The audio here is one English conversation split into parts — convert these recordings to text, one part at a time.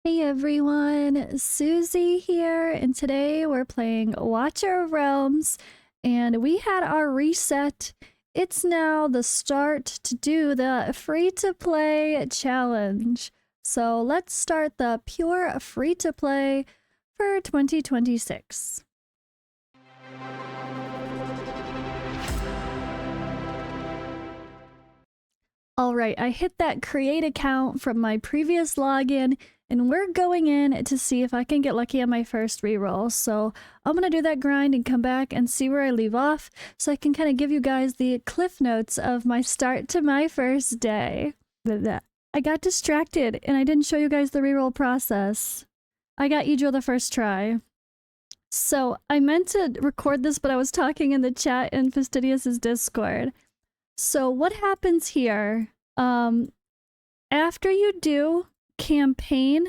Hey everyone, Suzi here, and today we're playing Watcher of Realms, and we had our reset. It's now the start to do the free-to-play challenge. So let's start the pure free-to-play for 2026. Alright, I hit that create account from my previous login, and we're going in to see if I can get lucky on my first reroll. So I'm going to do that grind and come back and see where I leave off so I can kind of give you guys the cliff notes of my start to my first day. I got distracted and I didn't show you guys the reroll process. I got Idril the first try. So I meant to record this, but I was talking in the chat in Fastidious's Discord. So what happens here, after you do campaign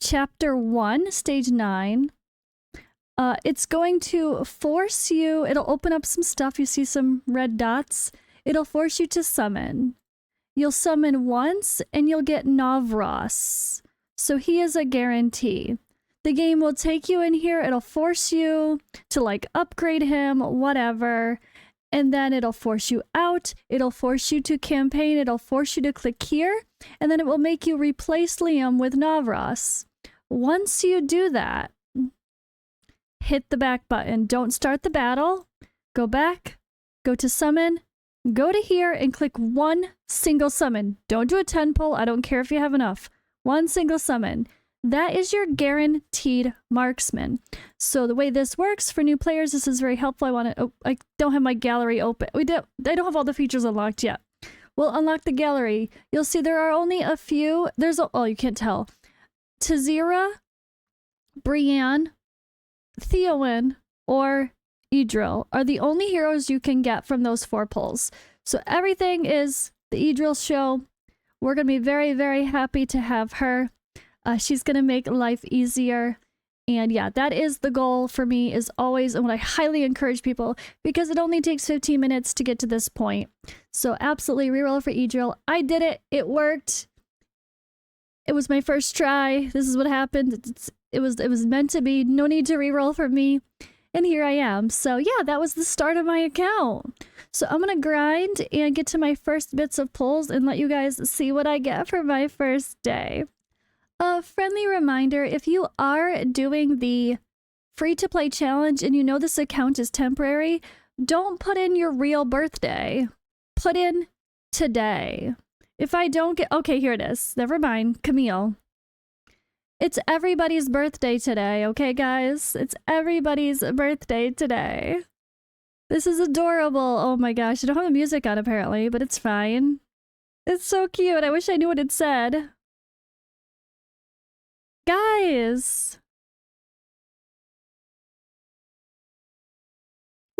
chapter 1, stage 9, it's going to force you, it'll open up some stuff, you see some red dots, it'll force you to summon. You'll summon once and you'll get Navros. So he is a guarantee. The game will take you in here, it'll force you to like upgrade him, whatever. And then it'll force you out, it'll force you to campaign, it'll force you to click here, and then it will make you replace Liam with Navros. Once you do that, hit the back button. Don't start the battle. Go back, go to summon, go to here and click one single summon. Don't do a 10 pull, I don't care if you have enough. One single summon. That is your guaranteed marksman. So the way this works for new players, this is very helpful. I don't have my gallery open. I don't have all the features unlocked yet. We'll unlock the gallery. You'll see there are only a few. Oh, you can't tell. Tazira, Brienne, Theowen, or Idril are the only heroes you can get from those 4 pulls. So everything is the Idril show. We're going to be very, very happy to have her. She's going to make life easier. And yeah, that is the goal for me, is always, and what I highly encourage people, because it only takes 15 minutes to get to this point. So absolutely reroll for Idril. I did it. It worked. It was my first try. This is what happened. It was meant to be. No need to reroll for me. And here I am. So yeah, that was the start of my account. So I'm going to grind and get to my first bits of pulls and let you guys see what I get for my first day. A friendly reminder, if you are doing the free-to-play challenge and you know this account is temporary, don't put in your real birthday. Put in today. If I don't get... Okay, here it is. Never mind. Camille. It's everybody's birthday today, okay, guys? It's everybody's birthday today. This is adorable. Oh my gosh. I don't have the music on, apparently, but it's fine. It's so cute. I wish I knew what it said. Guys!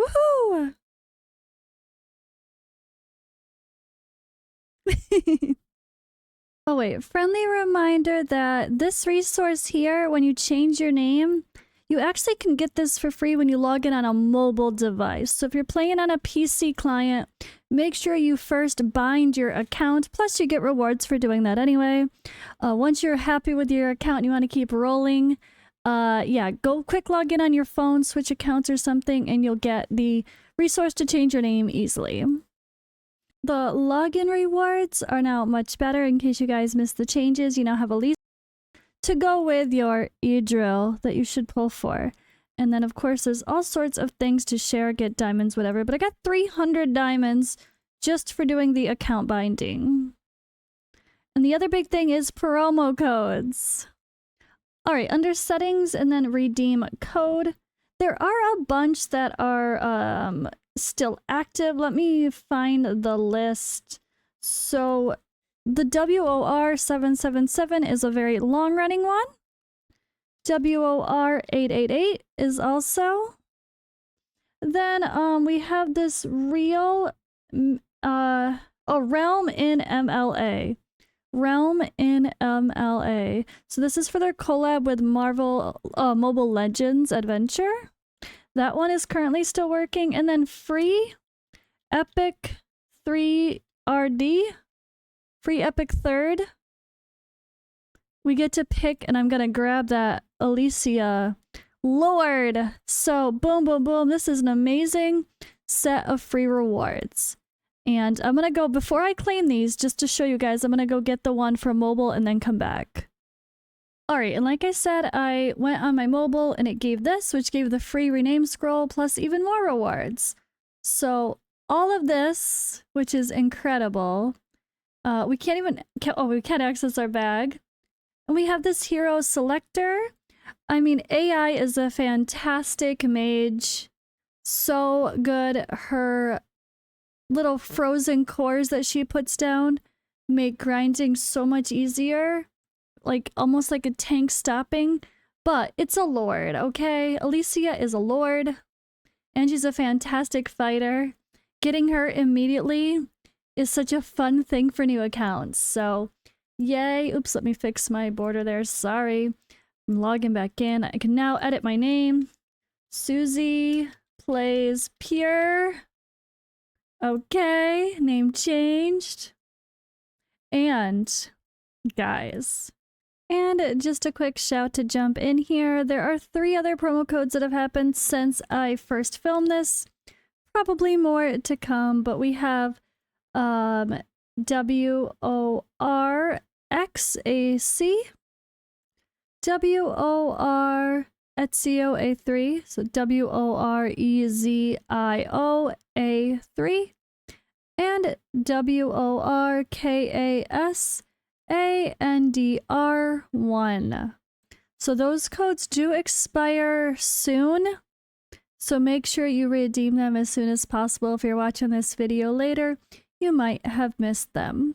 Woohoo! Oh wait, friendly reminder that this resource here, when you change your name, you actually can get this for free when you log in on a mobile device. So if you're playing on a PC client, make sure you first bind your account, plus you get rewards for doing that anyway. Once you're happy with your account and you want to keep rolling, yeah, go quick log in on your phone, switch accounts or something, and you'll get the resource to change your name easily. The login rewards are now much better. In case you guys missed the changes, you now have a least to go with your Idril that you should pull for. And then, of course, there's all sorts of things to share, get diamonds, whatever. But I got 300 diamonds just for doing the account binding. And the other big thing is promo codes. All right, under settings and then redeem code. There are a bunch that are still active. Let me find the list. So the WOR 777 is a very long-running one. WOR 888 is also. Then we have this Realm in MLA. Realm in MLA. So this is for their collab with Marvel Mobile Legends Adventure. That one is currently still working. And then Free Epic 3RD. Free Epic 3rd. we get to pick, and I'm gonna grab that Alicia Lord. So boom, boom, boom. This is an amazing set of free rewards. And I'm gonna go, before I claim these, just to show you guys, I'm gonna go get the one for mobile and then come back. Alright, and like I said, I went on my mobile and it gave this, which gave the free rename scroll plus even more rewards. So all of this, which is incredible. We can't even, we can't access our bag. And we have this hero selector. I mean, AI is a fantastic mage. So good. Her little frozen cores that she puts down make grinding so much easier. Like, almost like a tank stopping. But it's a lord, okay? Alicia is a lord. And she's a fantastic fighter. Getting her immediately is such a fun thing for new accounts. So, yay. Oops, let me fix my border there. Sorry. I'm logging back in. I can now edit my name. Suzi plays pure. Okay, name changed. And, guys, and just a quick shout to jump in here. There are 3 other promo codes that have happened since I first filmed this. Probably more to come, but we have WORXAC, WOREZIO-A3, so WOREZIO-A3, and WORKASANDR1. So those codes do expire soon, so make sure you redeem them as soon as possible. If you're watching this video later, you might have missed them.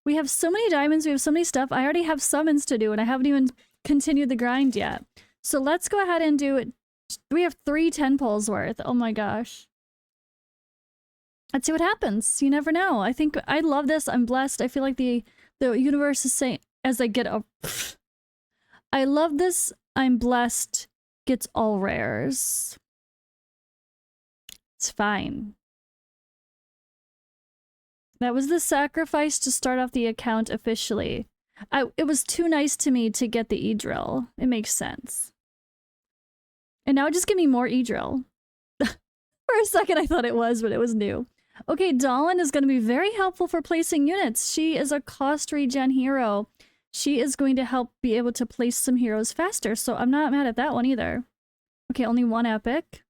We have so many diamonds, we have so many stuff. I already have summons to do, and I haven't even continued the grind yet. So let's go ahead and do it. We have 3 10 pulls worth. Oh my gosh. Let's see what happens. You never know. I think I love this. I'm blessed. I feel like the universe is saying, as I get a... I love this. I'm blessed. Gets all rares. It's fine. That was the sacrifice to start off the account officially. It was too nice to me to get the Idril. It makes sense. And now just give me more Idril. For a second I thought it was, but it was new. Okay, Dahlin is going to be very helpful for placing units. She is a cost regen hero. She is going to help be able to place some heroes faster, so I'm not mad at that one either. Okay, only 1 epic.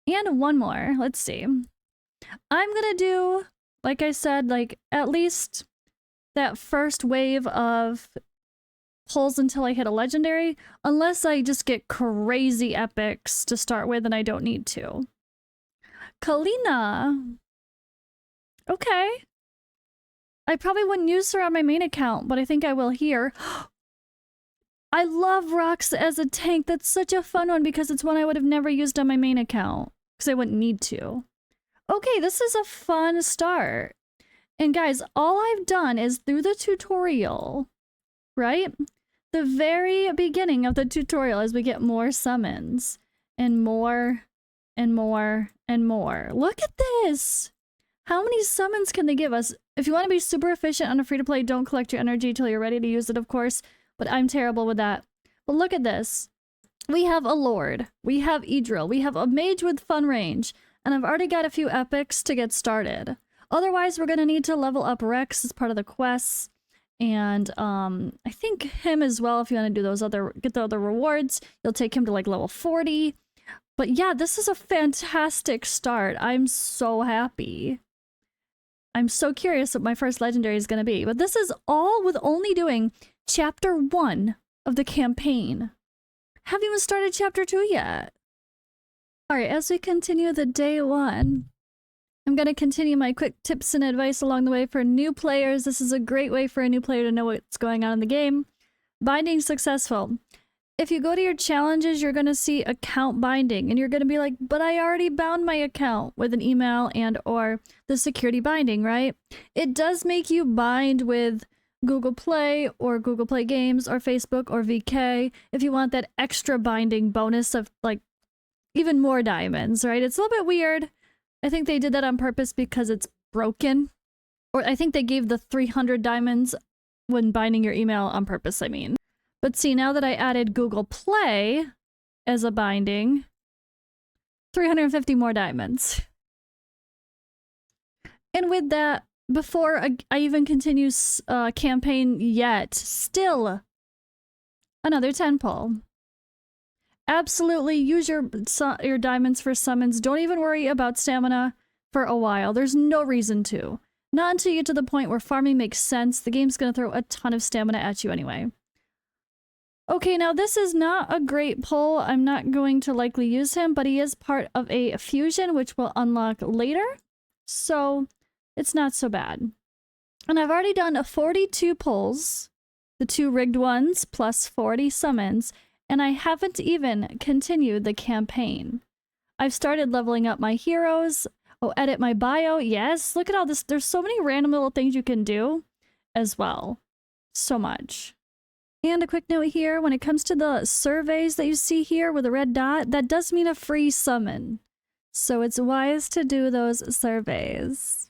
And 1 more. Let's see. I'm gonna do, like I said, like at least that first wave of pulls until I hit a legendary, unless I just get crazy epics to start with and I don't need to. Kalina. Okay. I probably wouldn't use her on my main account, but I think I will here. I love Rox as a tank. That's such a fun one because it's one I would have never used on my main account because I wouldn't need to. Okay, this is a fun start. And guys, all I've done is through the tutorial, right? The very beginning of the tutorial as we get more summons and more and more and more. Look at this. How many summons can they give us? If you want to be super efficient on a free-to-play, don't collect your energy till you're ready to use it, of course. But I'm terrible with that. But look at this. We have a Lord. We have Idril. We have a Mage with fun range. And I've already got a few epics to get started. Otherwise, we're going to need to level up Rex as part of the quests. And I think him as well, if you want to do those get the other rewards. You'll take him to like level 40. But yeah, this is a fantastic start. I'm so happy. I'm so curious what my first legendary is going to be. But this is all with only doing Chapter 1 of the campaign. Haven't even started Chapter 2 yet. Alright, as we continue the day 1, I'm going to continue my quick tips and advice along the way for new players. This is a great way for a new player to know what's going on in the game. Binding successful. If you go to your challenges, you're going to see account binding, and you're going to be like, but I already bound my account with an email and or the security binding, right? It does make you bind with Google Play or Google Play Games or Facebook or VK if you want that extra binding bonus of like even more diamonds, right? It's a little bit weird. I think they did that on purpose because it's broken. Or I think they gave the 300 diamonds when binding your email on purpose, I mean. But see, now that I added Google Play as a binding, 350 more diamonds. And with that, before I even continue campaign yet, still another 10 pull. Absolutely use your diamonds for summons. Don't even worry about stamina for a while. There's no reason to. Not until you get to the point where farming makes sense. The game's going to throw a ton of stamina at you anyway. Okay, now this is not a great pull. I'm not going to likely use him, but he is part of a fusion, which we'll unlock later. So it's not so bad. And I've already done 42 pulls, the 2 rigged ones, plus 40 summons, and I haven't even continued the campaign. I've started leveling up my heroes. Oh, edit my bio. Yes, look at all this. There's so many random little things you can do as well. So much. And a quick note here, when it comes to the surveys that you see here with a red dot, that does mean a free summon. So it's wise to do those surveys.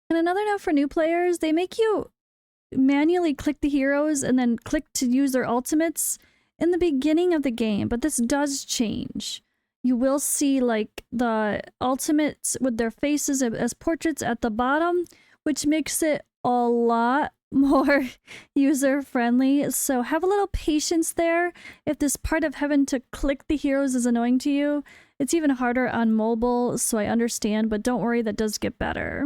And another note for new players, they make you manually click the heroes and then click to use their ultimates in the beginning of the game, but this does change. You will see like the ultimates with their faces as portraits at the bottom, which makes it a lot more user-friendly. So have a little patience there. If this part of having to click the heroes is annoying to you, it's even harder on mobile, so I understand, but don't worry, that does get better.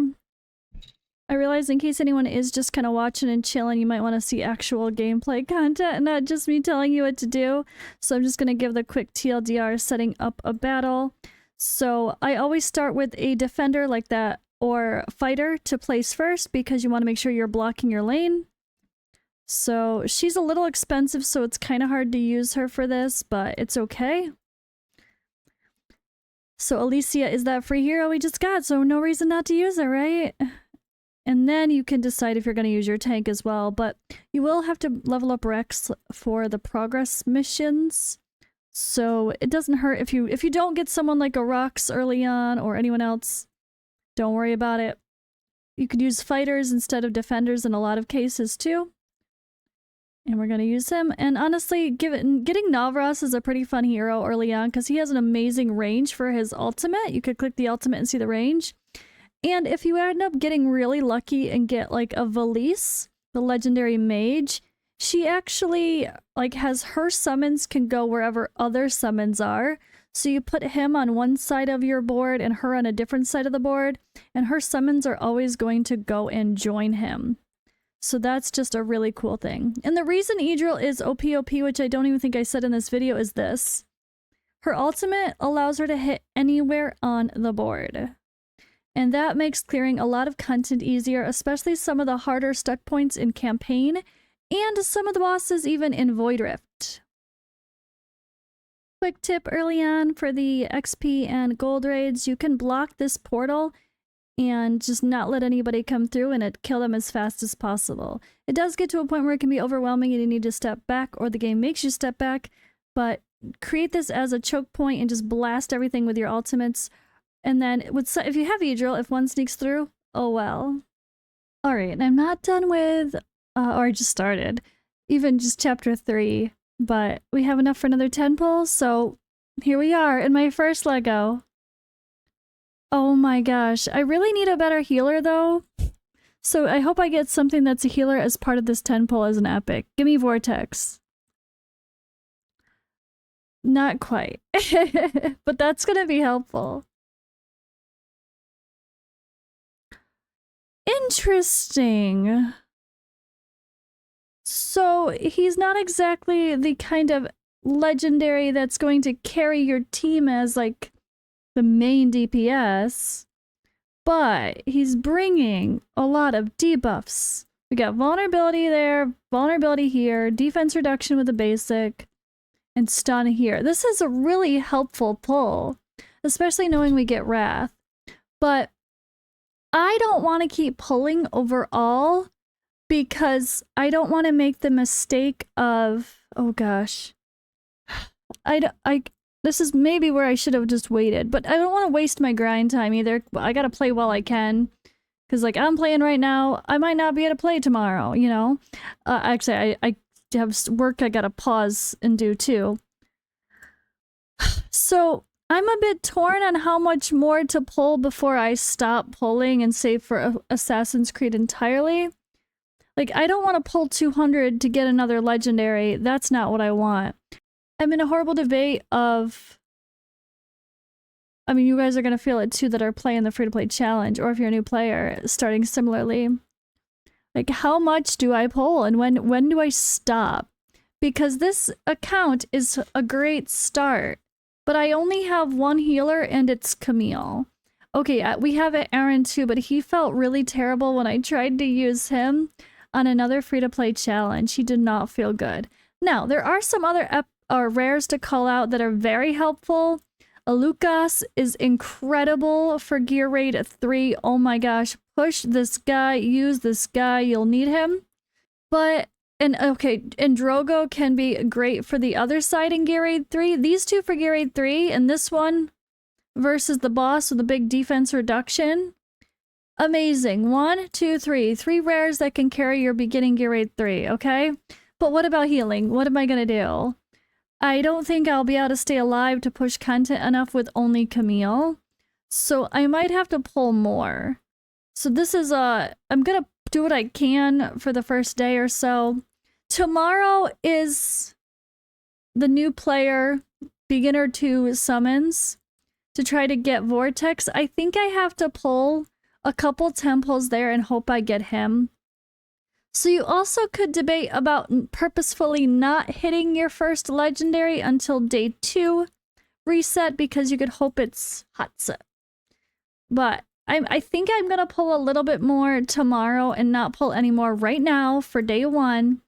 I realize in case anyone is just kind of watching and chilling, you might want to see actual gameplay content and not just me telling you what to do. So I'm just going to give the quick TLDR setting up a battle. So I always start with a defender like that or fighter to place first because you want to make sure you're blocking your lane. So she's a little expensive, so it's kind of hard to use her for this, but it's okay. So Alicia is that free hero we just got, so no reason not to use her, right? And then you can decide if you're going to use your tank as well, but you will have to level up Rex for the progress missions. So it doesn't hurt if you don't get someone like a Rox early on or anyone else. Don't worry about it. You could use fighters instead of defenders in a lot of cases too. And we're going to use him. And honestly, getting Navras is a pretty fun hero early on because he has an amazing range for his ultimate. You could click the ultimate and see the range. And if you end up getting really lucky and get like a Valise, the legendary mage, she actually like has her summons can go wherever other summons are. So you put him on one side of your board and her on a different side of the board, and her summons are always going to go and join him. So that's just a really cool thing. And the reason Idril is OP, which I don't even think I said in this video, is this. Her ultimate allows her to hit anywhere on the board. And that makes clearing a lot of content easier, especially some of the harder stuck points in campaign, and some of the bosses even in Void Rift. Quick tip early on for the XP and Gold Raids, you can block this portal and just not let anybody come through and kill them as fast as possible. It does get to a point where it can be overwhelming and you need to step back, or the game makes you step back, but create this as a choke point and just blast everything with your ultimates. And then if you have Idril, if one sneaks through, oh well. Alright, and I'm not done with, or I just started, even just chapter 3, but we have enough for another 10 pulls, so here we are in my first Lego. Oh my gosh, I really need a better healer though. So I hope I get something that's a healer as part of this 10 pull as an epic. Give me Vortex. Not quite, but that's gonna be helpful. Interesting. So he's not exactly the kind of legendary that's going to carry your team as like the main DPS, but he's bringing a lot of debuffs. We got vulnerability there, vulnerability here, defense reduction with the basic, and stun here. This is a really helpful pull, especially knowing we get Wrath. But I don't want to keep pulling overall because I don't want to make the mistake of, oh gosh, this is maybe where I should have just waited, but I don't want to waste my grind time either. I gotta play while I can. Because, like, I'm playing right now. I might not be able to play tomorrow, you know? Actually, I have work I gotta pause and do, too. So, I'm a bit torn on how much more to pull before I stop pulling and save for Assassin's Creed entirely. Like, I don't want to pull 200 to get another legendary. That's not what I want. I'm in a horrible debate of... I mean, you guys are going to feel it too that are playing the free-to-play challenge, or if you're a new player, starting similarly. Like, how much do I pull, and when do I stop? Because this account is a great start, but I only have one healer, and it's Camille. Okay, we have Aaron too, but he felt really terrible when I tried to use him on another free-to-play challenge. He did not feel good. Now, there are some other rares to call out that are very helpful. Lucas is incredible for Gear Raid 3. Oh my gosh. Push this guy, use this guy, you'll need him. But, and Drogo can be great for the other side in Gear Raid 3. These two for Gear Raid 3, and this one versus the boss with a big defense reduction. Amazing. 1, 2, 3. 3 rares that can carry your beginning Gear Raid 3, okay? But what about healing? What am I gonna do? I don't think I'll be able to stay alive to push content enough with only Camille. So I might have to pull more. So this is I'm gonna do what I can for the first day or so. Tomorrow is the new player beginner 2 summons to try to get Vortex. I think I have to pull a couple temples there and hope I get him. So you also could debate about purposefully not hitting your first legendary until day 2 reset because you could hope it's Hatsa. But I think I'm going to pull a little bit more tomorrow and not pull any more right now for day 1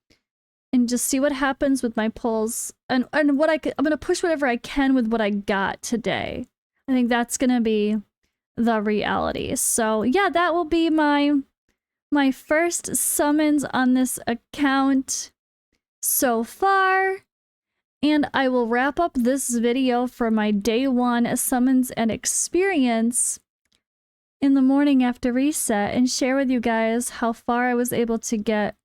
and just see what happens with my pulls and what I'm going to push whatever I can with what I got today. I think that's going to be the reality. So yeah, that will be my first summons on this account so far, and I will wrap up this video for my day 1 summons and experience in the morning after reset and share with you guys how far I was able to get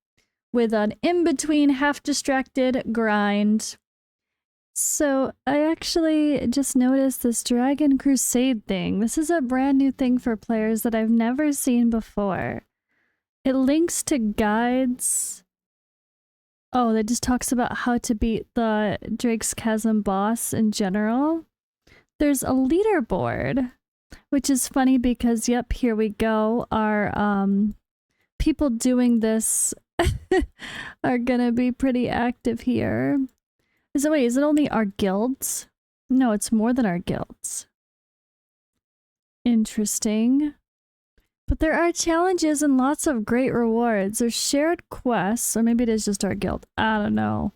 with an in-between half-distracted grind. So I actually just noticed this Dragon Crusade thing. This is a brand new thing for players that I've never seen before. It links to guides. Oh, that just talks about how to beat the Drake's Chasm boss in general. There's a leaderboard, which is funny because, yep, here we go. Our people doing this are gonna be pretty active here. Is it only our guilds? No, it's more than our guilds. Interesting. But there are challenges and lots of great rewards. There's shared quests, or maybe it is just our guild. I don't know.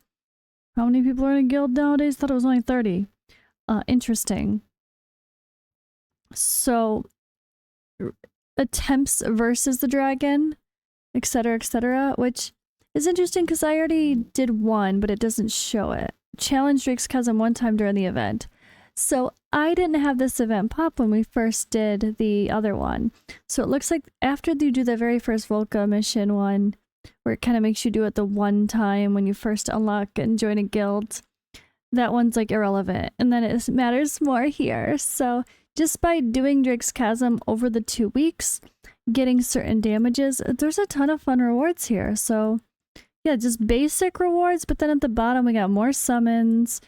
How many people are in a guild nowadays? Thought it was only 30. Interesting. So, attempts versus the dragon, etc., which is interesting because I already did one, but it doesn't show it. Challenge Drake's Cousin one time during the event. So I didn't have this event pop when we first did the other one. So it looks like after you do the very first Volca mission one, where it kind of makes you do it the one time when you first unlock and join a guild, that one's like irrelevant. And then it matters more here. So just by doing Drake's Chasm over the 2 weeks, getting certain damages, there's a ton of fun rewards here. So yeah, just basic rewards, but then at the bottom we got more summons.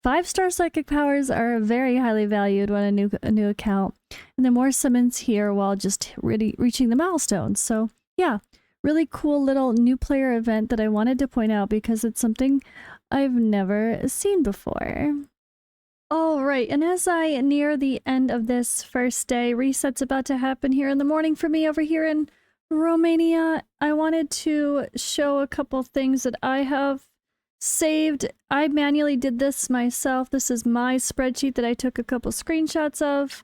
5-star psychic powers are very highly valued when a new account, and then more summons here while just really reaching the milestones. So yeah, really cool little new player event that I wanted to point out because it's something I've never seen before. Alright, and as I near the end of this first day, reset's about to happen here in the morning for me over here in Romania. I wanted to show a couple things that I have saved. I manually did this myself. This is my spreadsheet that I took a couple screenshots of.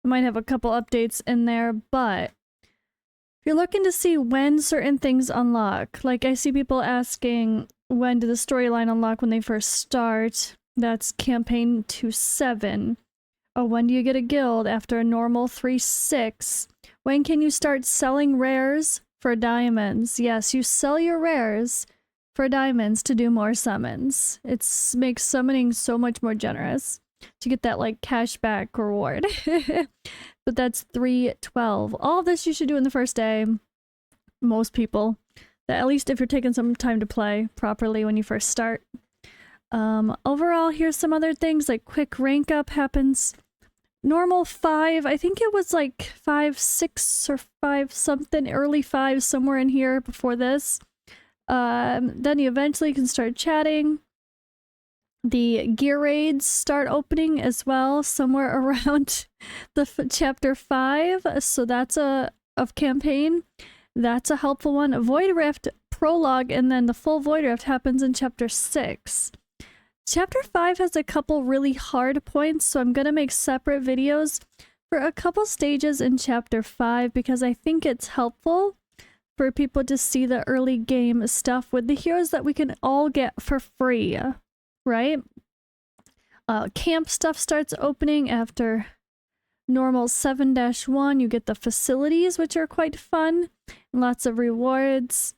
I might have a couple updates in there, but if you're looking to see when certain things unlock, like I see people asking when did the storyline unlock when they first start. That's campaign 2-7. Oh, when do you get a guild after a normal 3-6? When can you start selling rares for diamonds? Yes, you sell your rares for diamonds to do more summons. It makes summoning so much more generous to get that like cashback reward. But that's 312. All of this you should do in the first day. Most people. At least if you're taking some time to play properly when you first start. Overall, here's some other things like quick rank up happens. Normal 5, I think it was like 5, 6 or 5 something, early 5 somewhere in here before this. Then you eventually can start chatting. The gear raids start opening as well somewhere around the chapter 5. So that's of campaign. That's a helpful one. Void Rift prologue, and then the full Void Rift happens in chapter 6. Chapter 5 has a couple really hard points, so I'm going to make separate videos for a couple stages in chapter 5 because I think it's helpful for people to see the early game stuff with the heroes that we can all get for free, right? Camp stuff starts opening after normal 7-1. You get the facilities, which are quite fun. Lots of rewards.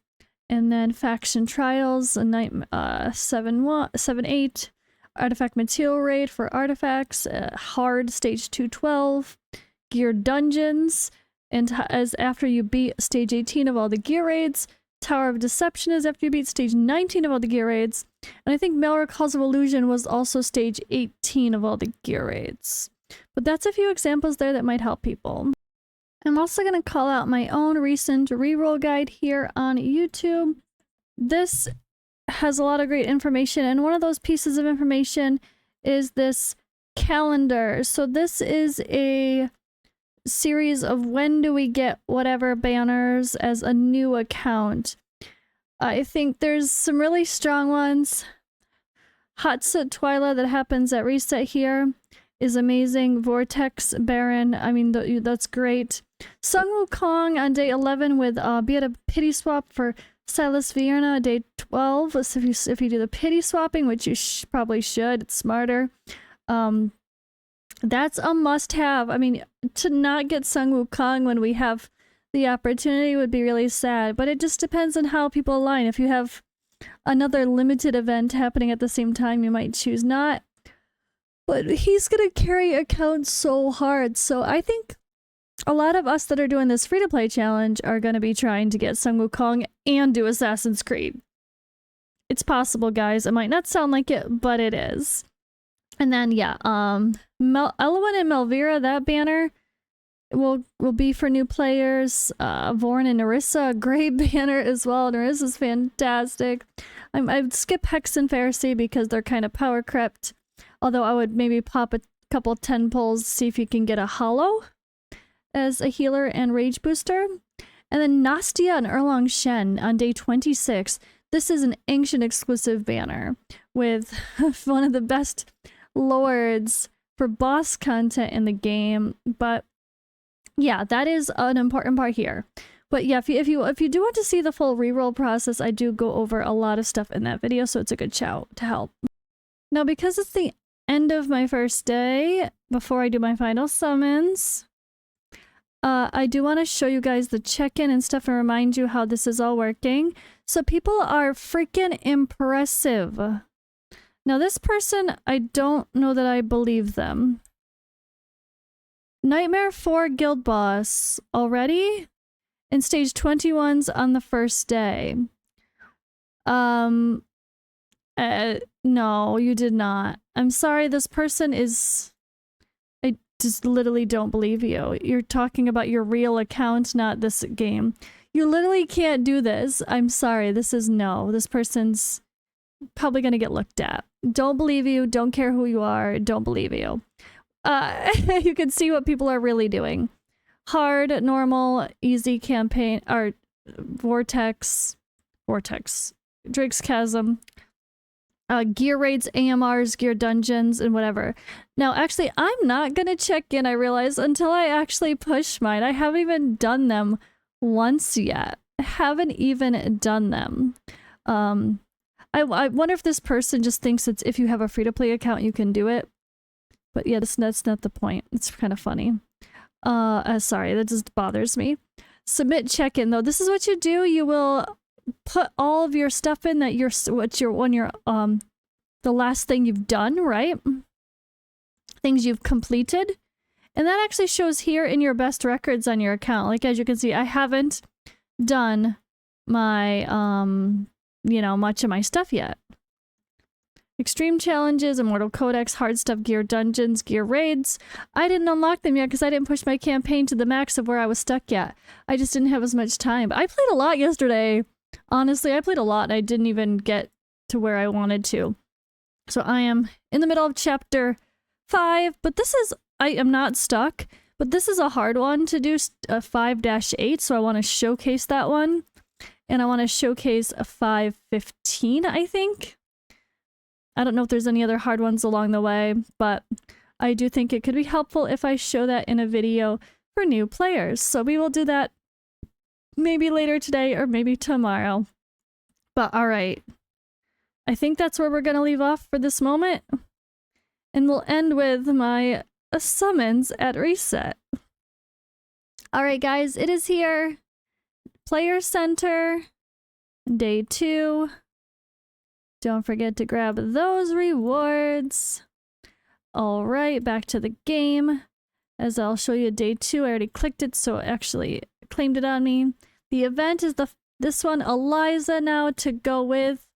And then faction trials, a night 7-8, artifact material raid for artifacts, hard stage 212, gear dungeons, and as after you beat stage 18 of all the gear raids, Tower of Deception is after you beat stage 19 of all the gear raids, and I think Malware Calls of Illusion was also stage 18 of all the gear raids. But that's a few examples there that might help people. I'm also going to call out my own recent reroll guide here on YouTube. This has a lot of great information, and one of those pieces of information is this calendar. So this is a series of when do we get whatever banners as a new account. I think there's some really strong ones. Hotset Twyla that happens at reset here is amazing. Vortex Baron, I mean, that's great. Sun Wukong on day 11 with be at a pity swap for Silas Vierna day 12. So if you do the pity swapping, which you probably should, it's smarter. That's a must-have. I mean, to not get Sun Wukong when we have the opportunity would be really sad, but it just depends on how people align. If you have another limited event happening at the same time, you might choose not. But he's gonna carry accounts so hard, so I think a lot of us that are doing this free-to-play challenge are gonna be trying to get Sun Wukong and do Assassin's Creed. It's possible, guys. It might not sound like it, but it is. And then, yeah, Elowen and Melvira, that banner will be for new players. Vorn and Narissa, a great banner as well. Narissa's fantastic. I'd skip Hex and Pharisee because they're kind of power crept. Although I would maybe pop a couple 10 pulls, see if you can get a hollow as a healer and rage booster. And then Nastia and Erlong Shen on day 26. This is an ancient exclusive banner with one of the best lords for boss content in the game. But yeah, that is an important part here. But yeah, if you do want to see the full reroll process, I do go over a lot of stuff in that video, so it's a good shout to help. Now, because it's the end of my first day, before I do my final summons, I do want to show you guys the check-in and stuff and remind you how this is all working. So people are freaking impressive. Now this person, I don't know that I believe them. Nightmare 4 Guild Boss already? In stage 21's on the first day. No, you did not. I'm sorry, this person is... I just literally don't believe you. You're talking about your real account, not this game. You literally can't do this. I'm sorry, this is no. This person's probably gonna get looked at. Don't believe you, don't care who you are, don't believe you. You can see what people are really doing. Hard, normal, easy campaign, or Vortex, Drake's Chasm, gear raids, AMRs, gear dungeons, and whatever. Now, actually, I'm not gonna check in, I realize, until I actually push mine. I haven't even done them once yet. I haven't even done them. I wonder if this person just thinks it's if you have a free-to-play account, you can do it. But yeah, that's not the point. It's kind of funny. Sorry, that just bothers me. Submit check-in though. This is what you do. You will put all of your stuff in that the last thing you've done, right? Things you've completed. And that actually shows here in your best records on your account. Like, as you can see, I haven't done my, you know, much of my stuff yet. Extreme challenges, Immortal Codex, hard stuff, gear dungeons, gear raids. I didn't unlock them yet because I didn't push my campaign to the max of where I was stuck yet. I just didn't have as much time. But I played a lot yesterday. Honestly, I played a lot and I didn't even get to where I wanted to. So I am in the middle of chapter 5, but this is, I am not stuck, but this is a hard one to do, 5-8, so I want to showcase that one. And I want to showcase a 5-15, I think. I don't know if there's any other hard ones along the way, but I do think it could be helpful if I show that in a video for new players. So we will do that maybe later today or maybe tomorrow. But alright, I think that's where we're going to leave off for this moment. And we'll end with my summons at reset. Alright guys, it is here. Player Center, day 2. Don't forget to grab those rewards. Alright, back to the game. As I'll show you day 2, I already clicked it, so it actually claimed it on me. The event is this one, Eliza, now to go with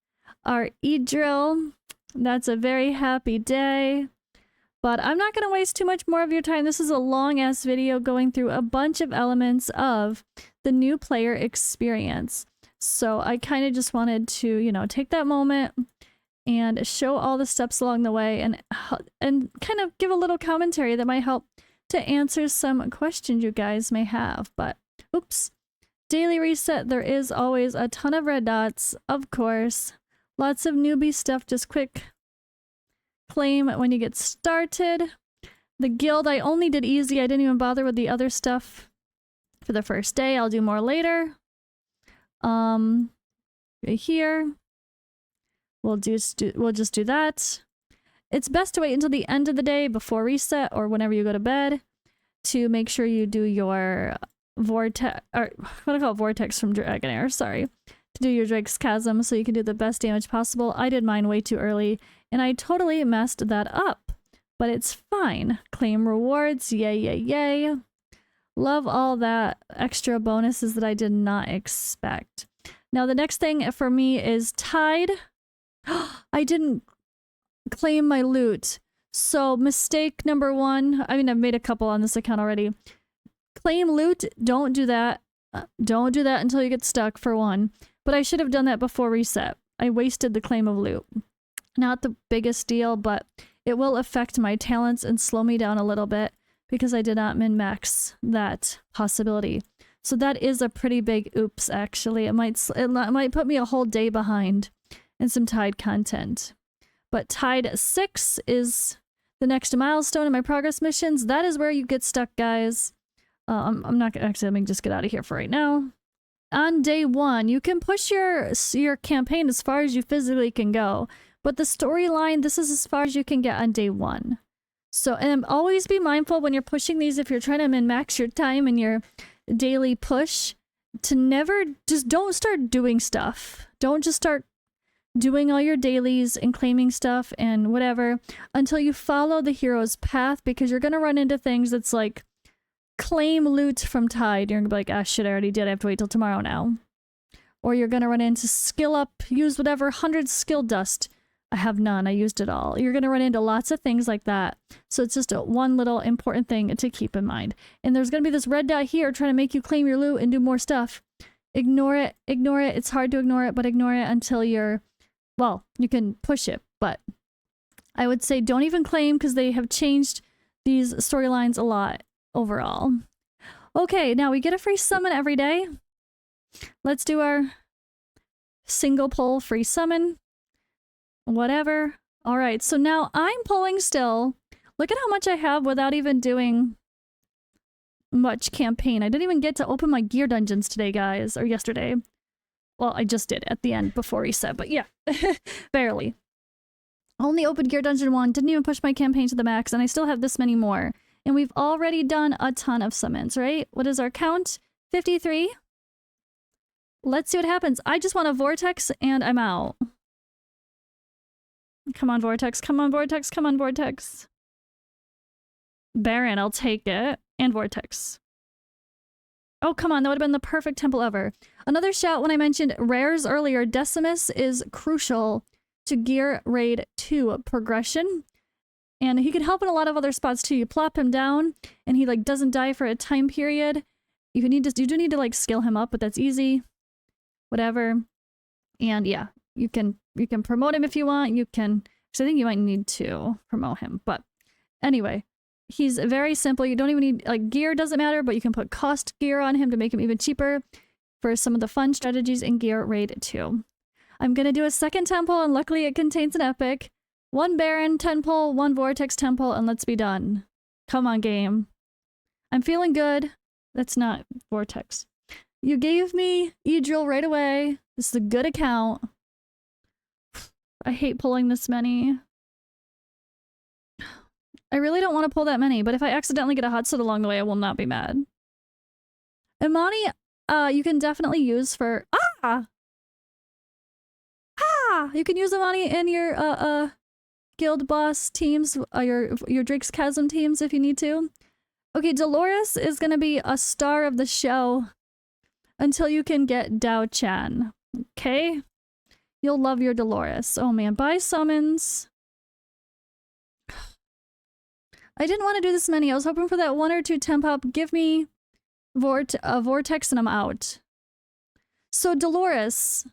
our Idril. That's a very happy day. But I'm not going to waste too much more of your time. This is a long-ass video going through a bunch of elements of the new player experience. So I kind of just wanted to, you know, take that moment and show all the steps along the way and kind of give a little commentary that might help to answer some questions you guys may have. But, oops. Daily reset, there is always a ton of red dots, of course. Lots of newbie stuff, just quick claim when you get started. The guild, I only did easy. I didn't even bother with the other stuff for the first day. I'll do more later. Right here. We'll just do that. It's best to wait until the end of the day before reset or whenever you go to bed to make sure you do your vortex, or what I call vortex from Dragonair, sorry. To do your Drake's Chasm so you can do the best damage possible. I did mine way too early and I totally messed that up. But it's fine. Claim rewards, yay, yay, yay. Love all that extra bonuses that I did not expect. Now the next thing for me is Tide. I didn't claim my loot. So mistake number 1. I mean, I've made a couple on this account already. Claim loot, don't do that. Don't do that until you get stuck, for one. But I should have done that before reset. I wasted the claim of loot. Not the biggest deal, but it will affect my talents and slow me down a little bit because I did not min-max that possibility. So that is a pretty big oops, actually. It might put me a whole day behind in some Tide content. But Tide 6 is the next milestone in my progress missions. That is where you get stuck, guys. I'm not gonna, actually, let me just get out of here for right now. On day 1, you can push your campaign as far as you physically can go. But the storyline, this is as far as you can get on day 1. So, and always be mindful when you're pushing these, if you're trying to min-max your time in your daily push, to never, just don't start doing stuff. Don't just start doing all your dailies and claiming stuff and whatever until you follow the hero's path, because you're going to run into things that's like, claim loot from Tide. You're going to be like, ah, shit, I already did. I have to wait till tomorrow now. Or you're going to run into skill up, use whatever, 100 skill dust. I have none. I used it all. You're going to run into lots of things like that. So it's just one little important thing to keep in mind. And there's going to be this red dot here trying to make you claim your loot and do more stuff. Ignore it. Ignore it. It's hard to ignore it, but ignore it until you're, well, you can push it. But I would say don't even claim, because they have changed these storylines a lot overall. Okay, now we get a free summon every day. Let's do our single pull free summon. Whatever. Alright, so now I'm pulling still. Look at how much I have without even doing much campaign. I didn't even get to open my gear dungeons today, guys. Or yesterday. Well, I just did at the end before reset, but yeah. Barely. Only opened gear dungeon 1. Didn't even push my campaign to the max, and I still have this many more And we've already done a ton of summons, right? What is our count? 53. Let's see what happens. I just want a Vortex and I'm out. Come on, Vortex. Come on, Vortex. Come on, Vortex. Baron, I'll take it. And Vortex. Oh, come on. That would have been the perfect temple ever. Another shout when I mentioned rares earlier. Decimus is crucial to gear raid 2 progression. And he can help in a lot of other spots too. You plop him down and he like doesn't die for a time period. You do need to like skill him up, but that's easy. Whatever. And yeah, you can promote him if you want. You can, because I think you might need to promote him. But anyway, he's very simple. You don't even need, like, gear doesn't matter, but you can put cost gear on him to make him even cheaper for some of the fun strategies in gear raid 2. I'm gonna do a second temple, and luckily it contains an epic. 1 Baron temple, 1 Vortex temple, and let's be done. Come on, game. I'm feeling good. That's not Vortex. You gave me Idril right away. This is a good account. I hate pulling this many. I really don't want to pull that many, but if I accidentally get a hot set along the way, I will not be mad. Imani, you can definitely use for... You can use Imani in your, guild boss teams, your Drake's Chasm teams if you need to. Okay, Dolores is gonna be a star of the show until you can get Dao Chan. Okay? You'll love your Dolores. Oh man, buy summons. I didn't want to do this many. I was hoping for that 1 or 2 temp up. Give me a Vortex and I'm out. So Dolores,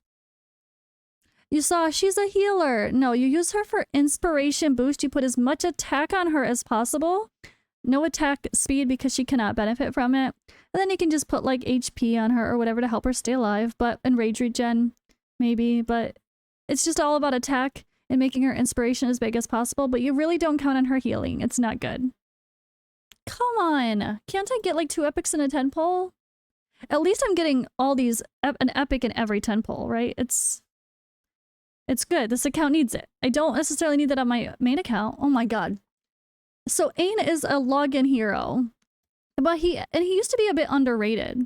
you saw she's a healer. No, you use her for inspiration boost. You put as much attack on her as possible. No attack speed because she cannot benefit from it. And then you can just put like HP on her or whatever to help her stay alive. But and rage regen, maybe. But it's just all about attack and making her inspiration as big as possible. But you really don't count on her healing. It's not good. Come on. Can't I get like 2 epics in a 10 pull? At least I'm getting all these, an epic in every 10 pull, right? It's good. This account needs it. I don't necessarily need that on my main account. Oh my god. So Ain is a login hero. But he used to be a bit underrated.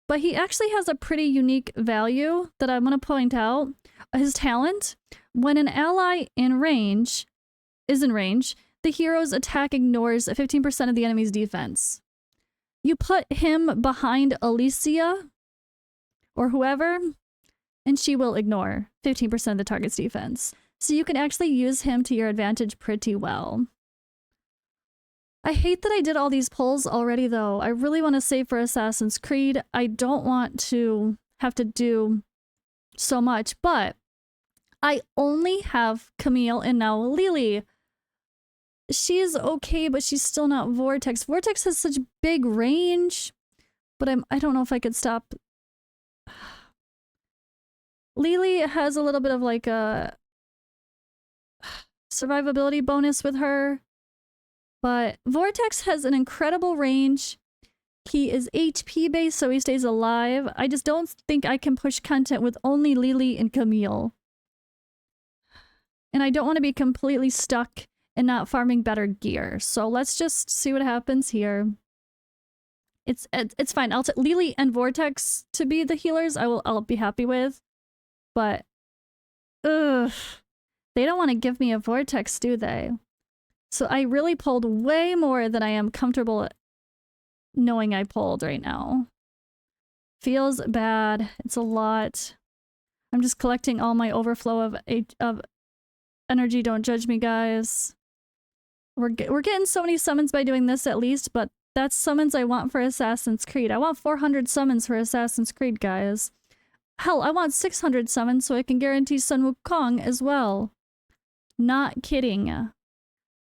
But he actually has a pretty unique value that I'm going to point out. His talent. When an ally is in range, the hero's attack ignores 15% of the enemy's defense. You put him behind Alicia or whoever, and she will ignore 15% of the target's defense. So you can actually use him to your advantage pretty well. I hate that I did all these pulls already, though. I really want to save for Assassin's Creed. I don't want to have to do so much, but I only have Camille and now Lily. She's okay, but she's still not Vortex. Vortex has such big range, but I don't know if I could stop. Lily has a little bit of like a survivability bonus with her, but Vortex has an incredible range. He is HP based, so he stays alive. I just don't think I can push content with only Lily and Camille. And I don't want to be completely stuck and not farming better gear. So let's just see what happens here. It's fine. I'll take Lily and Vortex to be the healers. I'll be happy with. But they don't want to give me a Vortex, do they? So I really pulled way more than I am comfortable knowing I pulled right now. Feels bad. It's a lot. I'm just collecting all my overflow of energy. Don't judge me, guys. We're getting so many summons by doing this at least, but that's summons I want for Assassin's Creed. I want 400 summons for Assassin's Creed, guys. Hell, I want 600 summons so I can guarantee Sun Wukong as well. Not kidding.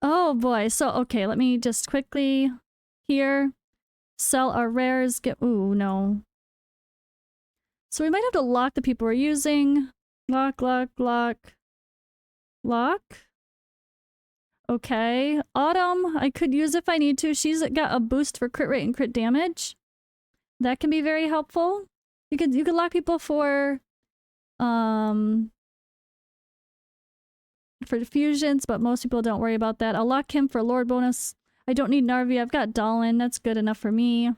Oh boy, so okay, let me just quickly here sell our rares. Ooh, no. So we might have to lock the people we're using. Lock. Okay. Autumn, I could use if I need to. She's got a boost for crit rate and crit damage. That can be very helpful. You could lock people for diffusions, but most people don't worry about that. I'll lock him for Lord bonus. I don't need Narvi. I've got Dallin. That's good enough for me.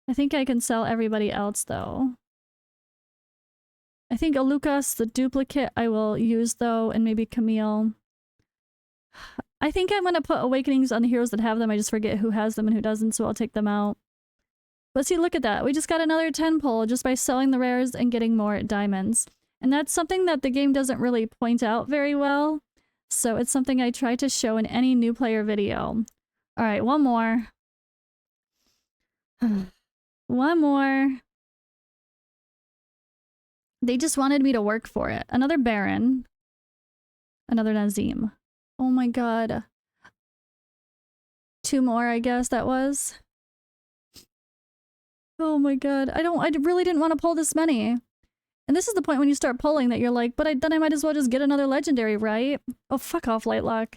I think I can sell everybody else, though. I think Alucas, the duplicate, I will use, though, and maybe Camille. I think I'm going to put Awakenings on the heroes that have them. I just forget who has them and who doesn't, so I'll take them out. But see, look at that. We just got another 10 pull just by selling the rares and getting more diamonds. And that's something that the game doesn't really point out very well. So it's something I try to show in any new player video. Alright, one more. One more. They just wanted me to work for it. Another Baron. Another Nazim. Oh my god. 2 more, I guess that was. Oh my god. I really didn't want to pull this many. And this is the point when you start pulling that you're like, but then I might as well just get another legendary, right? Oh, fuck off, Lightlock.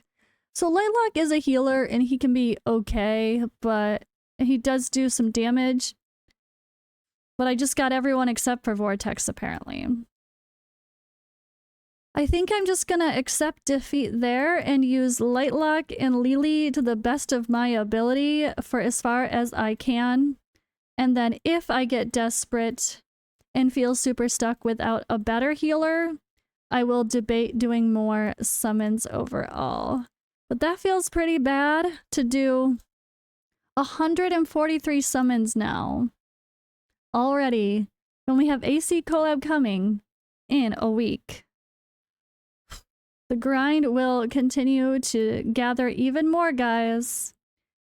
So Lightlock is a healer and he can be okay, but he does do some damage. But I just got everyone except for Vortex, apparently. I think I'm just gonna accept defeat there and use Lightlock and Lily to the best of my ability for as far as I can. And then if I get desperate and feel super stuck without a better healer, I will debate doing more summons overall. But that feels pretty bad to do 143 summons now. Already, when we have AC collab coming in a week. The grind will continue to gather even more, guys.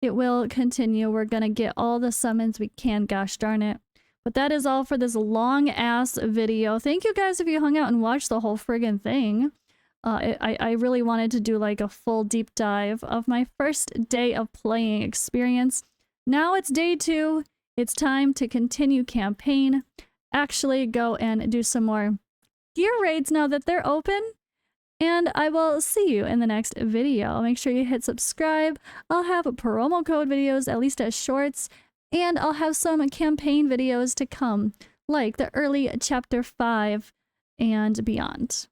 It will continue. We're gonna get all the summons we can, gosh darn it. But that is all for this long-ass video. Thank you guys if you hung out and watched the whole friggin' thing. I really wanted to do like a full deep dive of my first day of playing experience. Now it's day 2. It's time to continue campaign. Actually go and do some more gear raids now that they're open. And I will see you in the next video. Make sure you hit subscribe. I'll have promo code videos, at least as shorts. And I'll have some campaign videos to come, like the early chapter 5 and beyond.